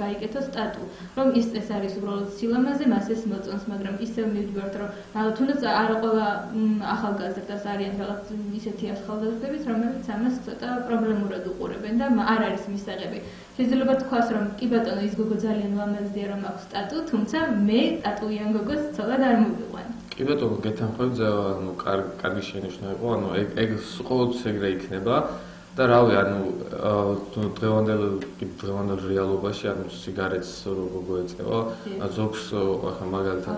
გაიკეთოს ტატუ. რომ ეს არის უბრალოდ სილამაზე, მას ეს მოწონს, მაგრამ ისევ მივდივართ, რომ თუნდაც არა ყველა ახალგაზრდას არიან რაღაც ისეთი ახალგაზრდებიც, რომელიც ამას ცოტა პრობლემურად უყურებენ და არ არის მისაღები. შეიძლება თქვას, რომ კი ბატონო ის გოგო ძალიან ლამაზია, რომ აქვს ტატუ, თუმცა მე ტატუიან გოგოს ცოლად არ მოვიყვან. კი ბატონო, გეთანხმებით, ანუ კარგი შენიშვნა იყო, ანუ ეგ ყოველთვის ეგრე იქნება და რავი, ანუ დღევანდელ რეალობაში, ანუ სიგარეტს რო გოგო ეწევა, ზოგს ახლა მაგალითად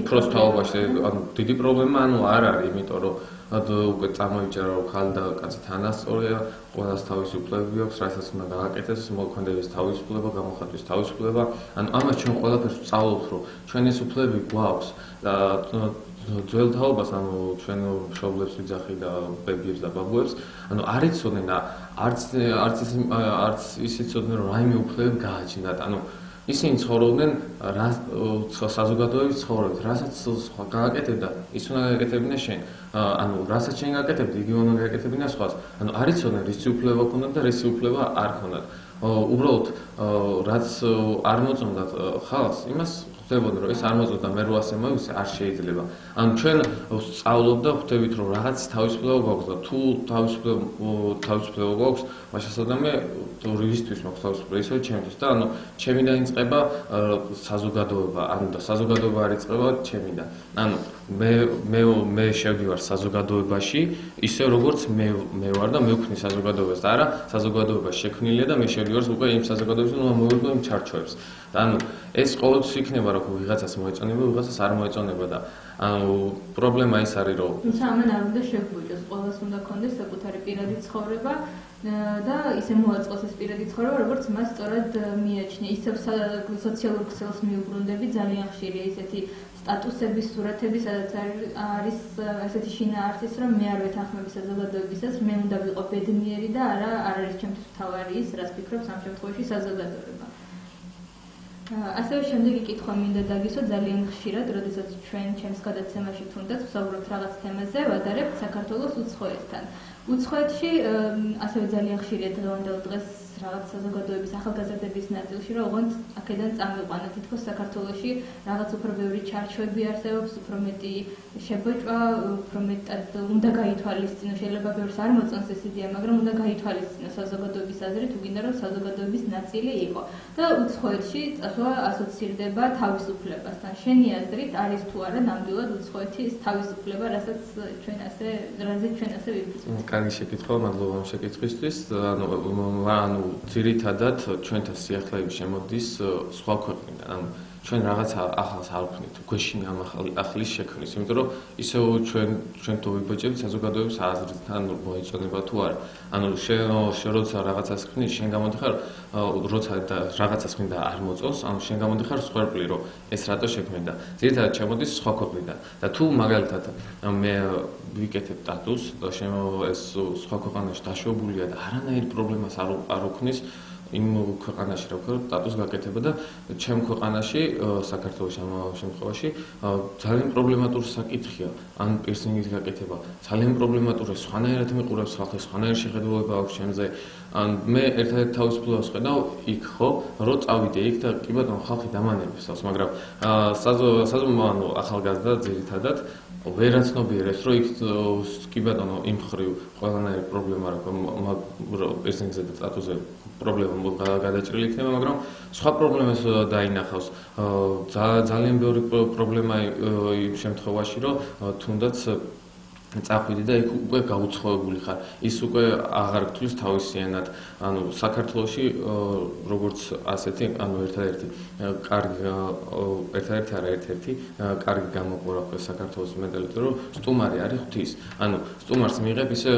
უფროს თაობაში, ანუ დიდი პრობლემა ანუ არ არის, იმიტომ რომ უკვე წამოიჭარა რომ ხალ და კაცი თანასწორია, ყველას თავისი უფლებები აქვს, რასაც უნდა გააკეთოს, მოქმედების თავისუფლება, გამოხატვის თავისუფლება. ანუ ამას ჩვენ ყველაფერს ვსწავლობთ, რომ ჩვენ ეს უფლებები გვაქვს და ძველ თაობას, ანუ ჩვენ მშობლებს ვიძახი და ბებიებს და ბაბუებს, ანუ არ იცოდნენ არც ის იცოდნენ რომ რაიმე უფლებები გააჩნდათ, ანუ ისინი ცხოვრობდნენ საზოგადოების ცხოვრებით, რასაც სხვა გააკეთებდა, ის უნდა გააკეთებინა შენ. ანუ რასაც შენ გააკეთებდი, იგივე უნდა გააკეთებინა სხვას. ანუ არ იცოდნენ რისი უფლება ჰქონდათ და რისი უფლება არ ჰქონდათ. უბრალოდ რაც არ მოწონდათ ხალხს, იმას ხვდებოდნენ რომ ეს არ მოწონდა მე რო ასე მოვიცე, არ შეიძლება. ანუ ჩვენ ვსწავლობ და ხვდებით რომ რაღაც თავისუფლება გვაქვს და თუ თავისუფლება გვაქვს, მაშინ სადამე რისთვის მაქვს თავისუფლება, ისე ჩემთვის და ანუ ჩემი დაიწყება საზოგადოება, ანუ და საზოგადოება არ იწყება ჩემიდან. ანუ მე შევდივარ საზოგადოებაში, ისე როგორც მე ვარ და მე ვქნი საზოგადოებას და არა საზოგადოება შექმნილია და მე შევდივარ უკვე იმ საზოგადოებაში, რომ მოვიყვე იმ ჩარჩოებს. და ანუ ეს ყოველთვის იქნება რომ ვიღაცას მოეწონება, ვიღაცას არ მოეწონება და ანუ პრობლემა ის არის რომ თუმცა ამან არ უნდა შეგვიჭოს, ყველას უნდა ქონდეს საკუთარი პირადი ცხოვრება და ისე მოაწყოს ეს პირადი ცხოვრება, როგორც მას სწორად მიაჩნია. ისევ სოციალურ ქსელს მიუბრუნდები, ძალიან ხშირია ისეთი სტატუსების სურათები, სადაც არის ასეთი შინაარსის, რომ მე არ ვეთანხმები საზოგადოებისას, მე უნდა ვიყო ბედნიერი და არა არ არის ჩემთვის მთავარი ის, რაც ფიქრობს ამ შემთხვევაში საზოგადოება. ასევე შემდეგი კითხვა მინდა დაგისვა ძალიან ხშირად, როდესაც ჩვენ ჩემს გადაცემაში თუნდაც ვსაუბრობთ რაღაც თემაზე, ვადარებთ საქართველოს უცხოეთთან. უცხოეთში ასევე ძალიან ხშირია დღევანდელ დღეს რაღაც საზოგადოების ახალგაზრდების ნაწილში, რომ ოღონდ აქედან წამიყვანა თითქოს საქართველოში რაღაც უფრო ბევრი ჩარჩოები არსებობს, უფრო მეტი შებოჭვა, უფრო მეტად უნდა გაითვალისწინოს, შეიძლება ბევრს არ მოწონს ეს იდეა, მაგრამ უნდა გაითვალისწინოს საზოგადოების აზრით, უგინდა რომ საზოგადოების ნაწილი იყო. და უცხოეთში წასვლა ასოცირდება თავისუფლებასთან. შენი აზრით არის თუ არა ნამდვილად უცხოეთი ის თავისუფლება, რაზეც ჩვენ ასე ვიფიქრობთ? კარგი შეკითხვა, მადლობა ამ შეკითხვისთვის. ანუ ძირითადად ჩვენთან სიახლეები შემოდის სხვა ქვეყნიდან. ანუ ჩვენ რაღაც ახალს არ ვქნით, გვეშინ ამ ახლის შექმნის, იმიტომ რომ ისევ ჩვენ თუ ვიბოჭებთ საზოგადოების აზრთან მოიწონება თუ არა. ანუ შენ როცა რაღაცას ხნის, შენ გამოდიხარ, როცა რაღაცას ხნიდა არ მოწონს, ანუ შენ გამოდიხარ სვერპლი, რომ ეს რატო შექმნიდა. ძირითადად ჩამოდის სხვა ქვეყნიდან. და თუ მაგალითად მე ვიკეთებ ტატუს და ეს სხვა ქვეყანაში დაშვებულია და არანაირ პრობლემას არ უქმნის იმ ქვეყანაში რა ვქო სტატუს გაკეთება და ჩემ ქვეყანაში საქართველოს ამ შემთხვევაში ძალიან პრობლემატური საკითხია ან პირსინგის გაკეთება ძალიან პრობლემატურია სხვანაირად მიყურებს ხალხი სხვანაირი შეხედულება აქვს ჩემზე ან მე ერთადერთი თავისუფლებას ხედავ იქ ხო რომ წავიდე იქ და კი ბატონო ხალხი დამანებებს თავს მაგრამ საზომანო ახალგაზრდა ძირითადად ვერაცნობიერებს რომ იქ კი ბატონო იმ ხრივ ყველანაირი პრობლემა რა პირსინგზე და სტატუსზე პრობლემა გადაჭრილი იქნება, მაგრამ სხვა პრობლემას დაინახავს. ძალიან ბევრი პრობლემა იმ შემთხვევაში, რომ თუნდაც წახვიდი და იქ უკვე გაუცხოებული ხარ. ის უკვე აღარ გთვლის თავისიანად. ანუ საქართველოში როგორც ასეთი, ანუ ერთადერთი კარგი გამოყურა საქართველოს მენტალიტეტი, რომ სტუმარი არის ღვთის. ანუ სტუმარს მიიღებ ისე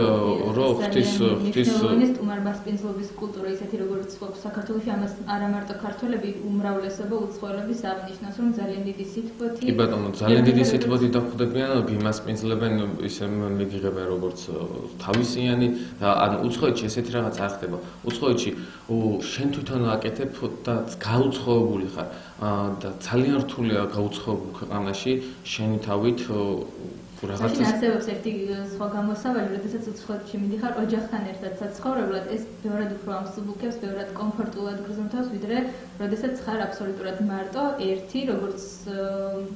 რომ ღვთის სტუმარ-მასპინძლობის კულტურა ისეთი როგორც საქართველოში ამას არა მარტო ქართველები უმრავლესობა უცხოელების აღნიშნავს, რომ ძალიან დიდი სითბოთი. კი ბატონო, ძალიან დიდი სითბოთი დახვდებიან, გიმასპინძლებენ ისე მიგიღებენ როგორც თავისიანი და ანუ უცხოეთში ესეთი რაღაც არ ხდება. უცხოეთში შენ თვითონ აკეთებ და გაუცხოებული ხარ და ძალიან რთულია გაუცხოებულ ქვეყანაში შენი თავით რაღაცას არსებობს ერთი სხვა გამოსავალი, როდესაც უცხოეთში მიდიხარ ოჯახთან ერთად საცხოვრებლად, ეს ბევრად უფრო ამსუბუქებს, ბევრად კომფორტულად გრძნობს, ვიდრე როდესაც ხარ აბსოლუტურად მარტო, ერთი, როგორც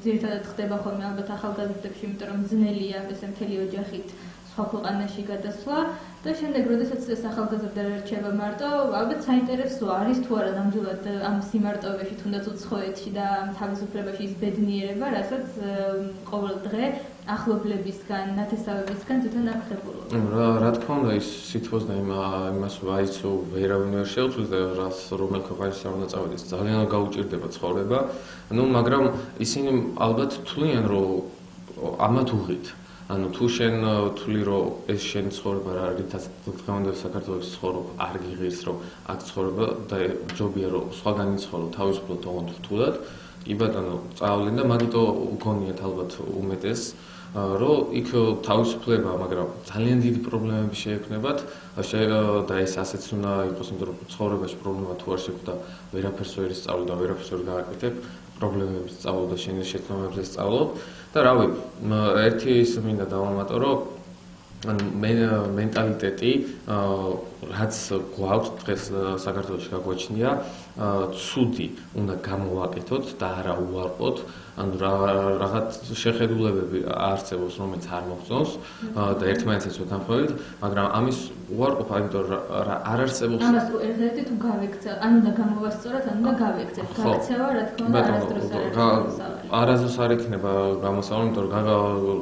ძირითადად ხდება ხოლმე ალბათ ახალგაზრდებში, იმიტომ რომ ძნელია ესე მთელი ოჯახით სხვა ქვეყანაში გადასვლა და შემდეგ როდესაც ეს ახალგაზრდა რჩება მარტო, ალბათ საინტერესოა არის თუ არა ნამდვილად ამ სიმარტოვეში, თუნდაც უცხოეთში და თავისუფლებაში ის ბედნიერება, რასაც ყოველ დღე ახლობლებისგან, ნათესავებისგან თვითონ აღხებულობ. რა თქმა უნდა, ის სითბოს და იმას აიცო ვერავინ ვერ შეუძლებს და რას რომელ ქვეყანაში უნდა წავიდეს, ძალიან გაუჭირდება ცხოვრება. ნუ მაგრამ ისინი ალბათ თვლიან, რომ ამათ უღით. ანუ თუ შენ თვლი რომ ეს შენ ცხოვრება რა რითაც დღევანდელ საქართველოს ცხოვრება არ გიღირს რომ აქ ცხოვრება და ჯობია რომ სხვაგანი ცხოვრო თავისუფლად ოღონდ რთულად კი ბატონო წავლენ და მაგიტო გონიათ ალბათ უმეტეს რომ იქ თავისუფლება მაგრამ ძალიან დიდი პრობლემები შეექმნებათ და ეს ასეც უნდა იყოს იმიტომ რომ ცხოვრებაში პრობლემა თუ არ შეგვდა ვერაფერს ვერ ისწავლო და ვერაფერს ვერ გააკეთებ პრობლემებს სწავლობ და შენ შეცდომებზე სწავლობ და რავი ერთი ის მინდა დავამატო რომ მენტალიტეტი რაც გვაქვს დღეს საქართველოში გაგვაჩნია ცუდი უნდა გამოვაკეთოთ და არა უარყოთ ანუ რაღაც შეხედულებები არსებობს რომელიც არ მოგწონს და ერთმანეთს ვეთანხმებით მაგრამ ამის უარყოფა იმიტომ რომ არ არსებობს ამას ერთადერთი თუ გავექცევ ან უნდა გამოვასწოროთ ან უნდა გავექცევ გაქცევა რა თქმა უნდა არასდროს არ იქნება გამოსავალი იმიტომ რომ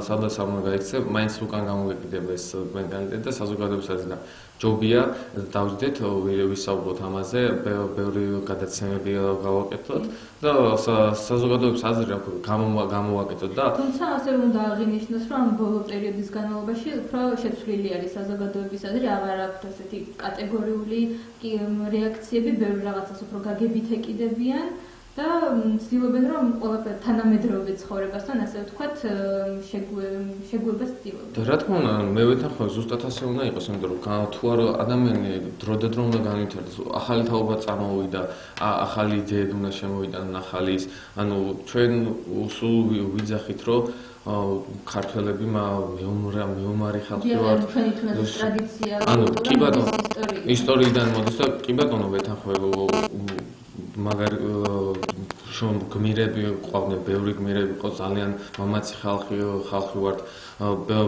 სადაც უნდა გაიქცევ მაინც უკან გამოვეკიდებ ეს მენტალიტეტი და საზოგადოებასაც და ჯობია დავждეთ ვისაუბროთ ამაზე ბევრი გადაცემები გავაკეთოთ და საზოგადოების აზრი რა ქვია გამოვაკეთოთ და თუმცა ასე უნდა აღინიშნოს რომ ამ ბოლო პერიოდის განმავლობაში უფრო შეცვლილი არის საზოგადოების აზრი აღარ აქვს ასეთი კატეგორიული რეაქციები ბევრი რაღაცას უფრო გაგებით ეკიდებიან და ცდილობენ რომ ყველაფერი თანამედროვე ცხოვრებასთან ასე ვთქვათ შეგვებას ცდილობენ. და რა თქმა უნდა, მე ვეთანხმებ ზუსტად ასე უნდა იყოს, იმიტომ რომ თუ არა ადამიანი დრო და დრო უნდა განვითარდეს, ახალი თაობა წარმოვიდა, ახალი იდეები უნდა შემოვიდან, ახალი ის, ანუ ჩვენ სულ ვიძახით რომ ქართველები მეომარი ხალხი ვართ. ჩვენი თუნდაც ტრადიცია, ანუ კი ბატონო, ისტორიიდან მოდის და კი ბატონო ვეთანხმებ მაგარი გმირები ყავდნენ, ბევრი გმირები ყო, ძალიან მამაცი ხალხი ვართ.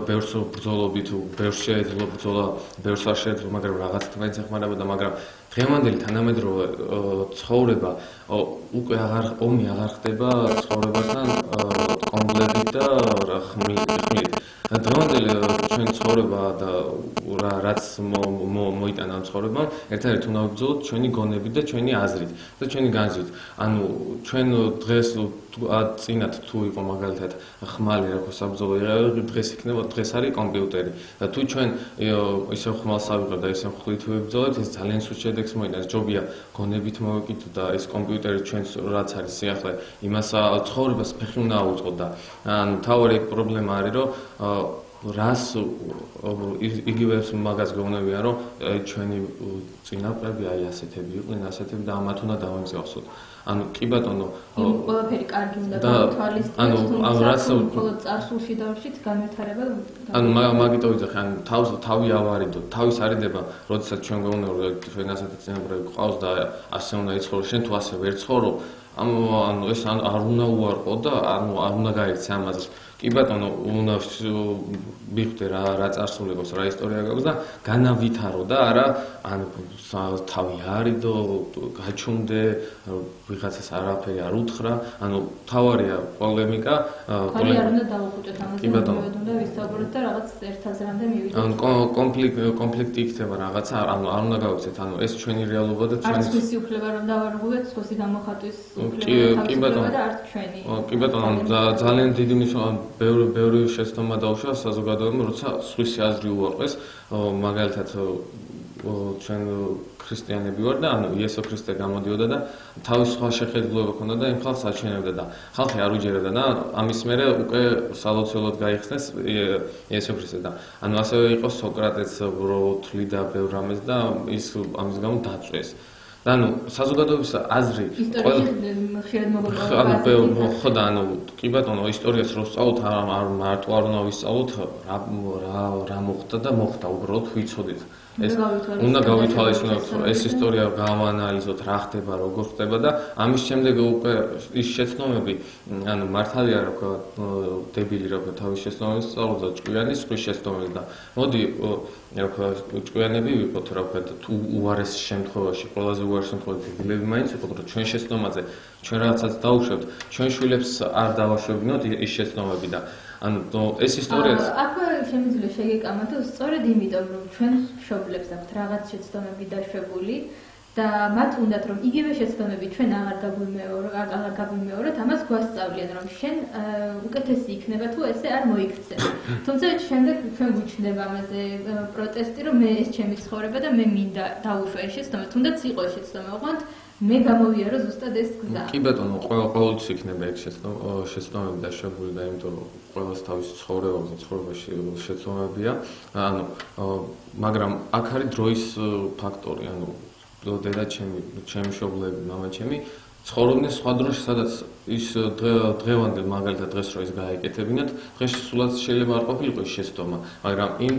ბევრს ბრძოლობით, ბევრს შეეძლო ბრძოლა, ბევრს არ შეეძლო, მაგრამ რაღაც თქვენს ეხმარებოდა, მაგრამ დღევანდელი თანამედროვე ცხოვრება უკვე ომი აღარ ხდება ცხოვრებასთან კომპლექტით და ხმლით. დღევანდელი ჩვენი ცხოვრება და რაც მოიტანა ცხოვრებამ, ერთადერთი უნდა ვიბრძოლოთ ჩვენი გონებით და ჩვენი აზრით და ჩვენი განზრით. ანუ ჩვენ დღეს წინათ თუ იყო მაგალითად ხმალი რა ქვია საბრძოლო დღეს იქნება დღეს არის კომპიუტერი და თუ ჩვენ ისე ხმალს ავიღებთ და ისე ხმლით ვიბრძოლებთ ეს ძალიან სულ შედეგს მოიტანს. ჯობია გონებით მოვეკიდოთ და ეს კომპიუტერი ჩვენს რაც არის სიახლე იმას ცხოვრებას ფეხი უნდა აუწყოთ და ანუ თავი პრობლემა არის რომ რას იგივე მაგას გეუბნებიან რომ ჩვენი წინაპრები აი ასეთები იყვნენ ასეთები და ამათ უნდა დავამსგავსოთ. ანუ კი ბატონო ყველაფერი კარგი უნდა გავთვალისწინოთ თუმცა მხოლოდ წარსულში დავშით განვითარება ანუ მაგითო ვიძახი ანუ თავი ავარიდოთ თავის არიდება როდესაც ჩვენ გვეუბნებიან რომ ჩვენ ასეთი წინაპრები გვყავს და ასე უნდა იცხოვრო შენ თუ ასე ვერ ცხოვრობ ანუ ეს არ უნდა უარყო და ანუ არ უნდა გაიქცე ამაზე. კი ბატონო უნდა მიხვდე რა წარსული გვაქვს რა ისტორია გვაქვს და განავითარო და არა ანუ თავი არიდო გაჩუნდე ვიღაცას არაფერი არ უთხრა ანუ თავარია პოლემიკა არ უნდა დავუხუჭოთ ამაზე უნდა ვისაუბროთ და რაღაც ერთ აზრამდე მივიდეთ ანუ კონფლიქტი იქნება რაღაცა ანუ არ უნდა გავიქცეთ ანუ ეს ჩვენი რეალობა და ჩვენი არც მისი უფლება რომ დავარღვევთ სხვისი გამოხატვის უფლება და არც ჩვენი კი ბატონო ძალიან დიდი მნიშვნელობა ბევრი შეცდომა დაუშვა საზოგადოებამ როცა სხვისი აზრი უარყვეს მაგალითად ჩვენ ქრისტიანები ვარ და ანუ იესო ქრისტე გამოდიოდა და თავის სხვა შეხედულება ჰქონდა და იმ ხალხს აჩვენებდა და ხალხი არ უჯერებდა და ამის მერე უკვე სალოცველოდ გაიხსნეს იესო ქრისტე და ანუ ასევე იყო სოკრატეც რო თვლიდა ბევრ რამეს და ის ამის გამო დაწვეს. ანუ საზოგადოების აზრი ხო და ანუ კი ბატონო ისტორიას რო ვსწავლოთ არ მარტო არ უნდა ვისწავლოთ რა მოხდა და მოხდა უბრალოდ ვიცოდით ეს უნდა გავითვალისწინოთ ეს ისტორია გავაანალიზოთ რა ხდება როგორ ხდება და ამის შემდეგ უკვე ის შეცდომები ანუ მართალია რა ქვია დებილი რა ქვია თავის შეცდომებს სწავლობ და ჭკვიანი სხვის შეცდომები და მოდი რა ქვია ჭკვიანები ვიყოთ რა ქვია თუ უარეს შემთხვევაში ყველაზე უარეს შემთხვევაში დილები მაინც ვიყოთ რომ ჩვენ შეცდომაზე ჩვენ რაღაცას დავუშვებთ ჩვენ შვილებს არ დავაშვებინოთ ის შეცდომები და ანუ ეს ისტორიაც აქვე შემიძლია შეგეკამათ სწორედ იმიტომ რომ ჩვენ მშობლებს აქვთ რაღაც შეცდომები დაშვებული და მათ უნდათ რომ იგივე შეცდომები ჩვენ აღარ გაგვიმეოროთ ამას გვასწავლიან რომ შენ უკეთესი იქნება თუ ესე არ მოიქცე. თუმცა შემდეგ ჩვენ გვიჩნდება ამაზე პროტესტი რომ მე ეს ჩემი ცხოვრება და მე მინდა დავუშვე ეს შეცდომა თუნდაც იყო ეს შეცდომა ოღონდ მე გამოვიარო ზუსტად ეს გზა. კი ბატონო ყოველთვის იქნება ეგ შეცდომები დაშვებული და იმიტომ რომ ყველას თავის ცხოვრებაში შეცდომებია ანუ მაგრამ აქ არის დროის ფაქტორი ანუ დედა ჩემი მშობლები მამაჩემი ცხოვრობდნენ სხვა დროში სადაც ის დღევანდელ მაგალითად დღეს რო ის გაეკეთებინათ დღეს სულაც შეიძლება არ ყოფილიყო ის შეცდომა მაგრამ იმ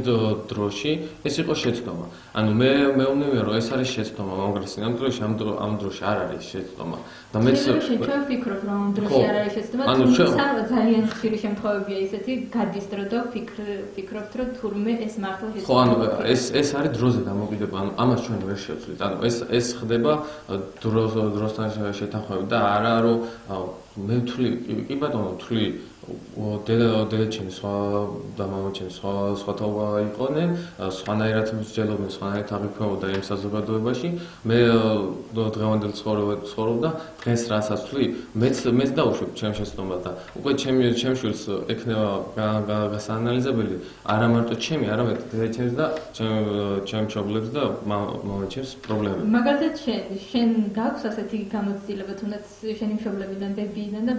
დროში ეს იყო შეცდომა ანუ მე მეუბნებია რომ ეს არის შეცდომა მაგრამ სინამდვილეში ამ დროში არ არის შეცდომა და მეც ჩვენ ვფიქრობ რომ ამ დროში არ არის შეცდომა თუმცა ძალიან ხშირი შემთხვევებია ისეთი გადის დრო და ვფიქრობთ რომ თურმე ეს მართლა შეცდომა ხო ანუ ეს არის დროზე დამოკიდება ანუ ამას ჩვენ ვერ შევცვლით ანუ ეს ხდება დროსთან შეთანხმებით და არა რომ მე ვთვლი კი ბატონო ვთვლი დედაჩემი სხვა და მამაჩემი სხვა თაობა იყვნენ სხვანაირად მსჯელობდნენ სხვანაირად აღიქვამოდა იმ საზოგადოებაში მე დღევანდელ ცხოვრობ და დღეს რასაც ვთვლი მეც დავუშვებ ჩემ შეცდომას და უკვე ჩემ შვილს ექნება გასაანალიზებელი არა მარტო ჩემი არამედ დედაჩემს და ჩემ მშობლებს და მამაჩემს პრობლემები მაგალითად შენ გაქვს ასეთი გამოცდილება თუნდაც შენი მშობლებიდან დებიიდან და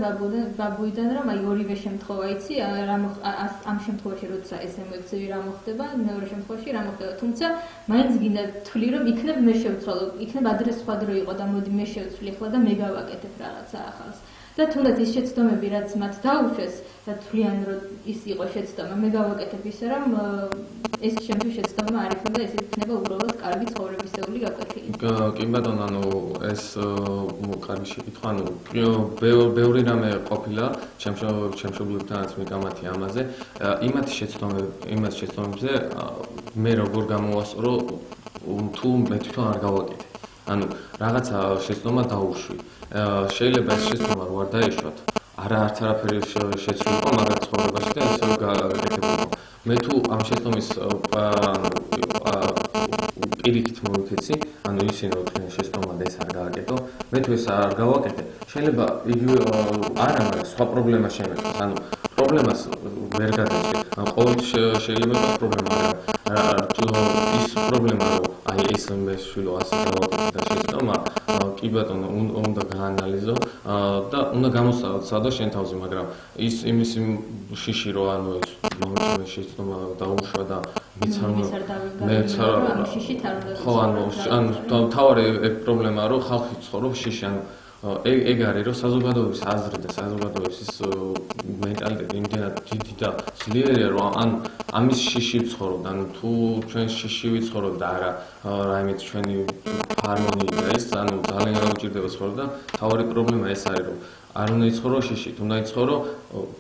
ბაბუიდან რომ აი ორივე შემთხვევა იცი ამ შემთხვევაში როცა ესე მოიქცევი რა მოხდება მეორე შემთხვევაში რა მოხდება თუმცა მაინც გინდა თვლი რომ იქნებ მე შევცვალო იქნებ ადრე სხვა დრო იყო და მოდი მე შევცვლი ახლა და მე გავაკეთებ რაღაცა ახალს და თუნდაც ის შეცდომები, რაც მათ დაუშვეს და თვლიან, რომ ის იყო შეცდომა, მე გავაკეთებ ისე, რომ ეს შემთხვევაში შეცდომა არ იქნება, ეს იქნება უბრალოდ კარგი ცხოვრებისეული გაკვეთილი. კი ბატონო, ანუ ეს კარგი შეკითხვა, ანუ ბევრი რამე ყოფილა ჩემშობლებთანაც მიკამათი ამაზე. იმათ შეცდომებზე მე როგორ გამოვასწორო, თუ მე თვითონ არ გავაკეთე. ანუ რაღაცა შეცდომა დაუშვი. შეიძლება ეს შეცდომა რო არ დაეშვათ, არაფერი შეცვლილიყო მაგათ ცხოვრებაში და ესე გაკეთებულიყო. მე თუ ამ შეცდომის პირიქით მოვიქეცი, ანუ ისინი რო თქვენ შეცდომა და ეს არ გააკეთო, მე თუ ეს არ გავაკეთე, შეიძლება იგივე არა, მაგრამ სხვა პრობლემა შემეწყოს. ანუ პრობლემას ვერ გადაჭრი. ყოველთვის შეიძლება იყოს პრობლემა, მაგრამ ის პრობლემა რომ აი ეს მე შვილო ასე გავაკეთე და შეცდომა, კი ბატონო, უნდა გაანალიზო და უნდა გამოსცადო შენ თავზე, მაგრამ იმის შიში რო ანუ ეს მომწონე შეცდომა დაუშვა და მეც არ ხო ანუ თავარი ეგ პრობლემაა რომ ხალხი ცხოვრობს შიში, ანუ ეგ არის რომ საზოგადოების აზრი და საზოგადოების ის მენტალიტეტი იმდენად დიდი და ძლიერია რომ ან ამის შიში ვცხოვრობ, ანუ თუ ჩვენ შიში ვიცხოვრობ და არა რაიმე ჩვენი ჰარმონია და ეს ანუ ძალიან რა უჭირდება ცხოვრება და თავარი პრობლემა ეს არის რომ არ უნდა იცხოვრო შიშით, უნდა იცხოვრო,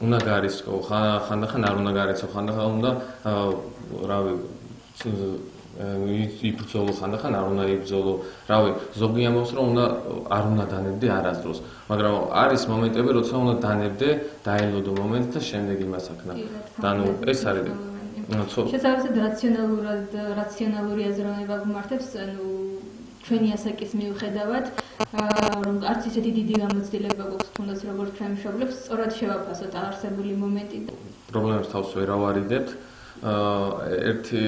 უნდა გარისკო, ხანდახან არ უნდა გარისკო, ხანდახან უნდა რავი იბრძოლო, ხანდახან არ უნდა იბრძოლო. რავი, ზოგი ამბობს რომ არ უნდა დანებდე არასდროს, მაგრამ არის მომენტები, როცა უნდა დანებდე, დაელოდო მომენტს და შემდეგ იმას აქნა. და ანუ ეს არის შესაბამისად რაციონალური აზროვნება გმართებს, ანუ ჩვენი ასაკის მიუხედავად, რომ არც ისეთი დიდი გამოცდილება გვაქვს თუნდაც როგორც ჩვენ მშობლებს, სწორად შევაფასოთ არსებული მომენტი. პრობლემებს თავს ვერ ავარიდებთ. ერთი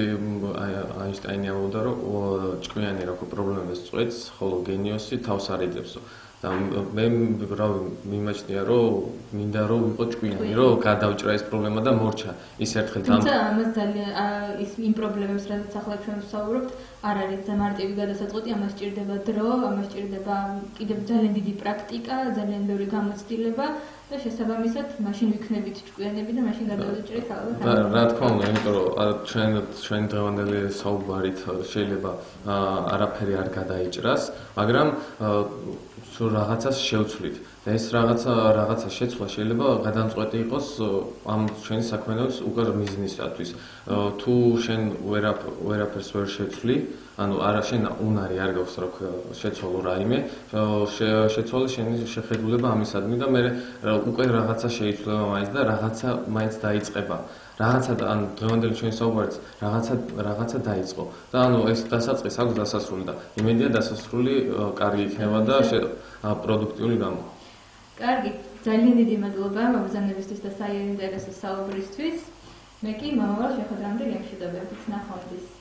აინშტაინი ამბობდა, რომ ჭკვიანი რა პრობლემებს წვეთს, ხოლო გენიოსი თავს არიდებსო. და მე რავი მიმაჩნია რომ მინდა რომ ვიყო ჭკვიანი, რომ გადავჭრა ეს პრობლემა და მორჩა. ის ერთხელ თუმცა ამას ძალიან იმ პრობლემებს, რადგან ახლა ჩვენ ვსაუბრობთ, არ არის მარტივი გადასაწყვეტი, ამას სჭირდება დრო, ამას სჭირდება კიდევ ძალიან დიდი პრაქტიკა, ძალიან ბევრი გამოცდილება და შესაბამისად მაშინ ვიქნებით ჭკვიანები და მაშინ გადავიჭრით ალბათ. რა თქმა უნდა, იმიტომ რომ ჩვენ დღევანდელი საუბარით შეიძლება არაფერი არ გადაიჭრას, მაგრამ თუ რაღაცას შევცვლით და ეს რაღაცა შეცვლა შეიძლება გადამწყვეტი იყოს ამ ჩვენი საქმიანობის უკან მიზნისათვის. თუ შენ ვერაფერს ვერ შევცვლი, ანუ არა შენ უნარი არ გაქვს რა შეცვალო რაიმე, შეცვალე შენი შეხედულება ამისადმი და მე უკვე რაღაცა შეიცვლება მაინც და რაღაცა მაინც დაიწყება. რაღაცა ან დღევანდელი ჩვენი საუბარიც რაღაცა დაიწყო. და ანუ ეს დასაწყის აქვს დასასრული და იმედია დასასრული კარგი იქნება და პროდუქტიული გამო. კარგი, ძალიან დიდი მადლობა მოგზაურობისთვის და საინტერესო საუბრისთვის. მე კი მომავალ შეხვედრამდე გემშვიდობებით. ნახვამდის.